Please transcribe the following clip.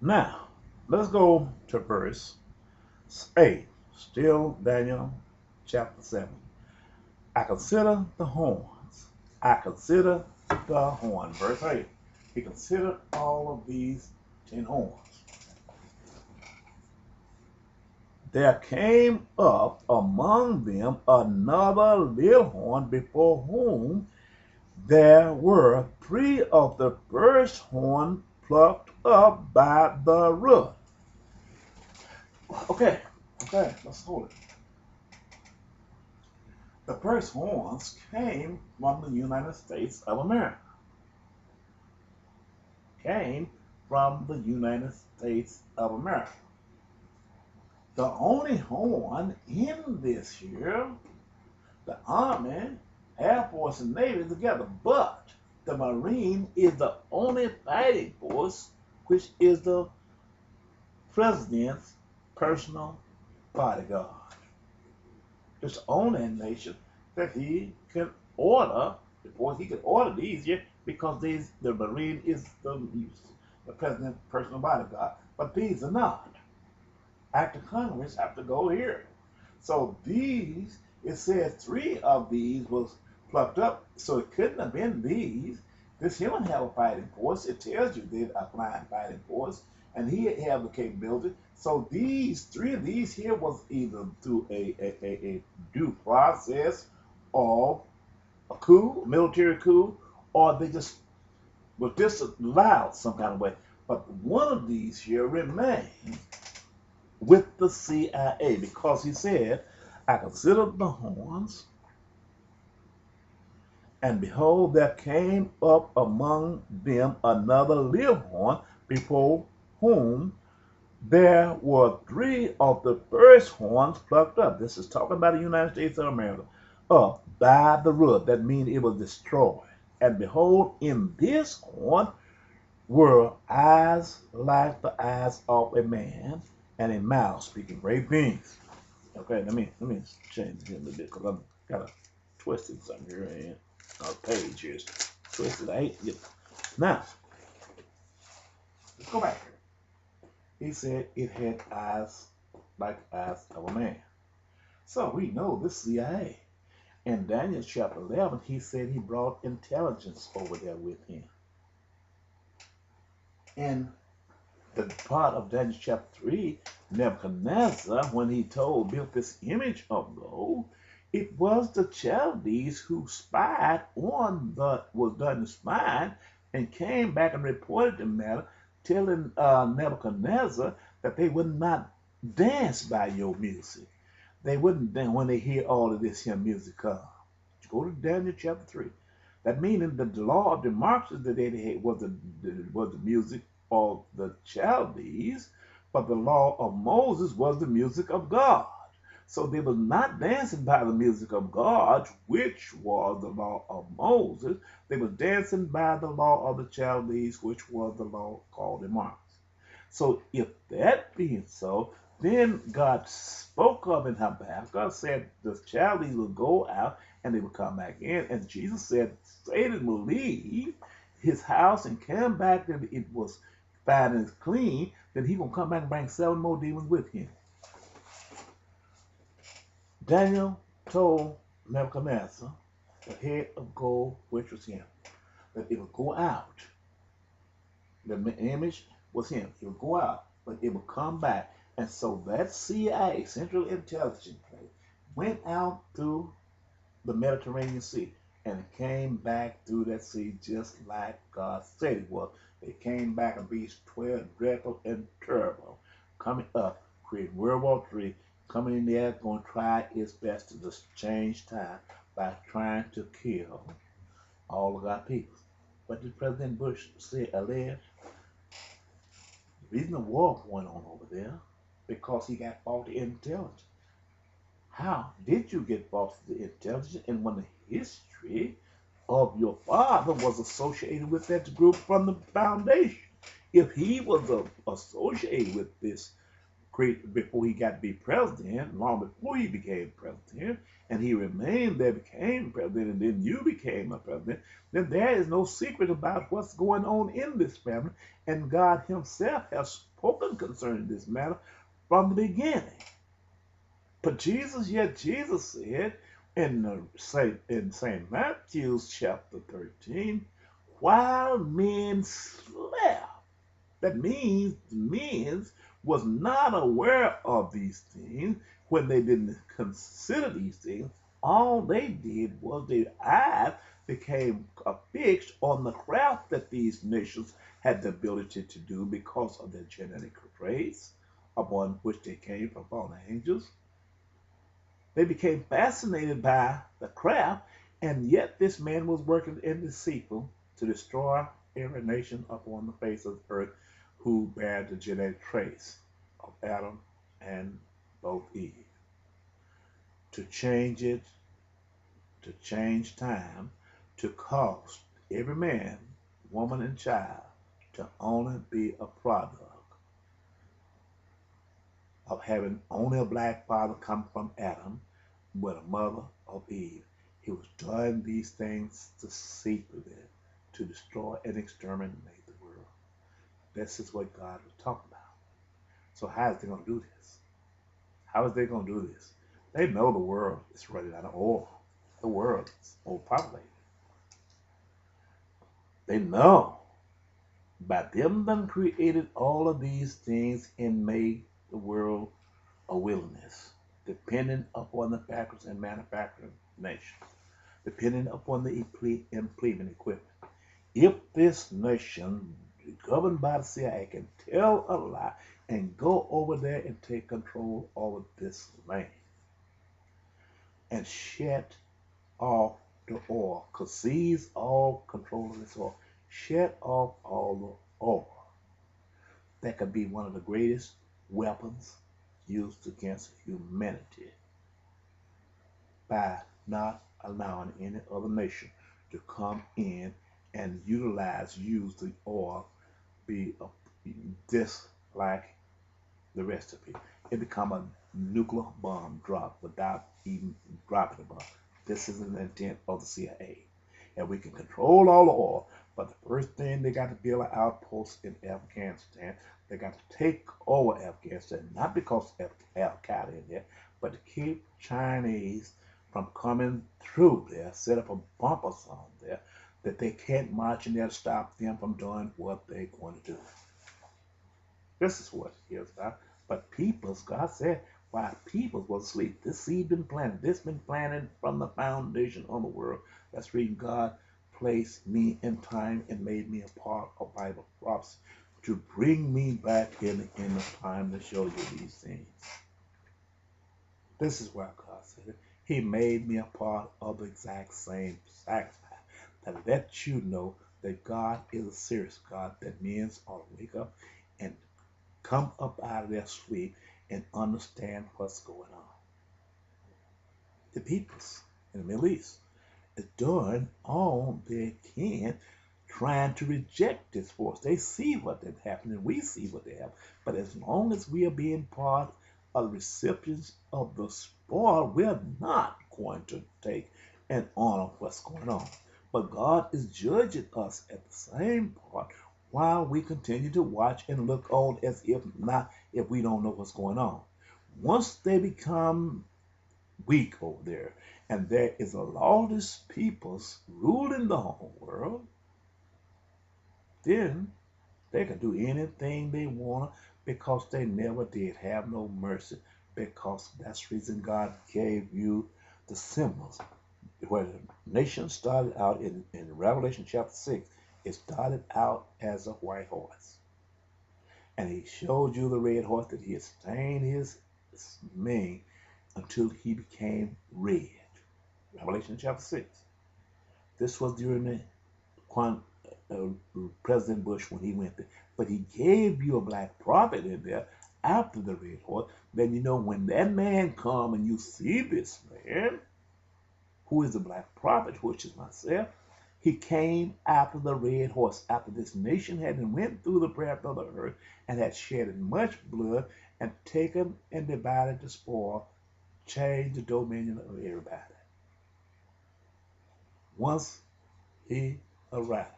Now, let's go to verse 8. Still Daniel chapter 7. I consider the horns. I consider the horn. Verse 8. He considered all of these 10 horns. There came up among them another little horn before whom there were three of the first horn plucked up by the root. Okay, let's hold it. The first horns came from the United States of America. Came from the United States of America. The only horn in this here, the Army, Air Force, and Navy together, but the Marine is the only fighting force, which is the President's personal bodyguard. It's the only nation that he can order, before he can order these here, because the Marine is the President's personal bodyguard. But these are not. Act of Congress have to go here. So these, it says three of these was plucked up, so it couldn't have been these. This human have a fighting force. It tells you they're a flying fighting force, and he have the capability. So these three of these here was either through a due process of a coup, a military coup, or they just were disallowed some kind of way. But one of these here remained with the CIA, because he said, I considered the horns, and behold, there came up among them another little horn, before whom there were three of the first horns plucked up. This is talking about the United States of America. Up by the root. That means it was destroyed. And behold, in this horn were eyes like the eyes of a man, and a mouth speaking great things. Okay, let me change it a little bit, because I'm kind of twisted something here, and our page is twisted. Now, let's go back here. He said it had eyes like eyes of a man. So we know this CIA. In Daniel chapter 11, he said he brought intelligence over there with him. And the part of Daniel chapter 3, Nebuchadnezzar, when he built this image of gold, it was the Chaldees who spied on was done spying, and came back and reported the matter, telling Nebuchadnezzar that they would not dance by your music. They wouldn't dance when they hear all of this here music come. Go to Daniel chapter 3. That meaning that the law of democracy that they had was the music of the Chaldees, but the law of Moses was the music of God. So they were not dancing by the music of God, which was the law of Moses. They were dancing by the law of the Chaldees, which was the law called democracy. So if that being so, then God spoke of in Habakkuk. God said the Chaldees will go out and they will come back in. And Jesus said Satan will leave his house and come back, and it was fine and clean. Then he will come back and bring 7 more demons with him. Daniel told Nebuchadnezzar, the head of gold, which was him, that it would go out. The image was him. It would go out, but it would come back. And so that CIA, Central Intelligence Place, went out through the Mediterranean Sea and came back through that sea just like God said it was. They came back and these 12 dreadful and terrible, coming up, creating World War III, coming in there, going to try its best to just change time by trying to kill all of our people. What did President Bush say, allege? The reason the war went on over there, because he got faulty intelligence. How did you get faulty intelligence? And when the history of your father was associated with that group from the foundation, if he was associated with this before he got to be president, long before he became president, and he remained there, became president, and then you became a president, then there is no secret about what's going on in this family, and God himself has spoken concerning this matter from the beginning. But Jesus said in St. Matthew's chapter 13, while men slept, that means the men was not aware of these things when they didn't consider these things. All they did was their eyes became fixed on the craft that these nations had the ability to do because of their genetic traits upon which they came from fallen angels. They became fascinated by the craft, and yet this man was working in deceitful to destroy every nation upon the face of the earth who bear the genetic traits of Adam and both Eve. To change it, to change time, to cause every man, woman, and child to only be a product of having only a black father come from Adam with a mother of Eve. He was doing these things deceitfully to destroy and exterminate the world. This is what God was talking about. So how is they going to do this? How is they going to do this? They know the world is running out of oil. The world is overpopulated. They know by them done created all of these things and made the world a wilderness, depending upon the factors and manufacturing nations, depending upon the implement equipment. If this nation governed by the CIA can tell a lie and go over there and take control over this land and shut off the oil, seize all control of this oil, shut off all the oil, that could be one of the greatest weapons used against humanity by not allowing any other nation to come in and use the oil, be just like the rest of it. It become a nuclear bomb drop without even dropping a bomb. This is an intent of the CIA. And we can control all the oil, but the first thing they got to build an outpost in Afghanistan. They got to take over Afghanistan, not because of Al-Qaeda in there, but to keep Chinese from coming through there, set up a bumper zone there, that they can't march in there to stop them from doing what they're going to do. This is what it is about. But peoples, God said, while peoples was asleep, this seed been planted. This been planted from the foundation of the world. That's reading God placed me in time and made me a part of Bible prophecy to bring me back in the time to show you these things. This is why God said it. He made me a part of the exact same sacrifice to let you know that God is a serious God, that men ought to wake up and come up out of their sleep and understand what's going on. The peoples in the Middle East is doing all they can trying to reject this force. They see what is happening. We see what they have. But as long as we are being part of the recipients of the spoil, we're not going to take and honor what's going on. But God is judging us at the same part while we continue to watch and look on as if we don't know what's going on. Once they become weak over there, and there is a lawless peoples ruling the whole world, then they can do anything they want because they never did have no mercy, because that's the reason God gave you the symbols. Where the nation started out in Revelation chapter 6, it started out as a white horse. And he showed you the red horse that he had stained his mane until he became red. Revelation chapter 6. This was during the President Bush when he went there. But he gave you a black prophet in there after the red horse. Then you know when that man come and you see this man, who is the black prophet, which is myself, He came after the red horse, after this nation had went through the breadth of the earth and had shed much blood and taken and divided the spoil, changed the dominion of everybody. Once he arrived.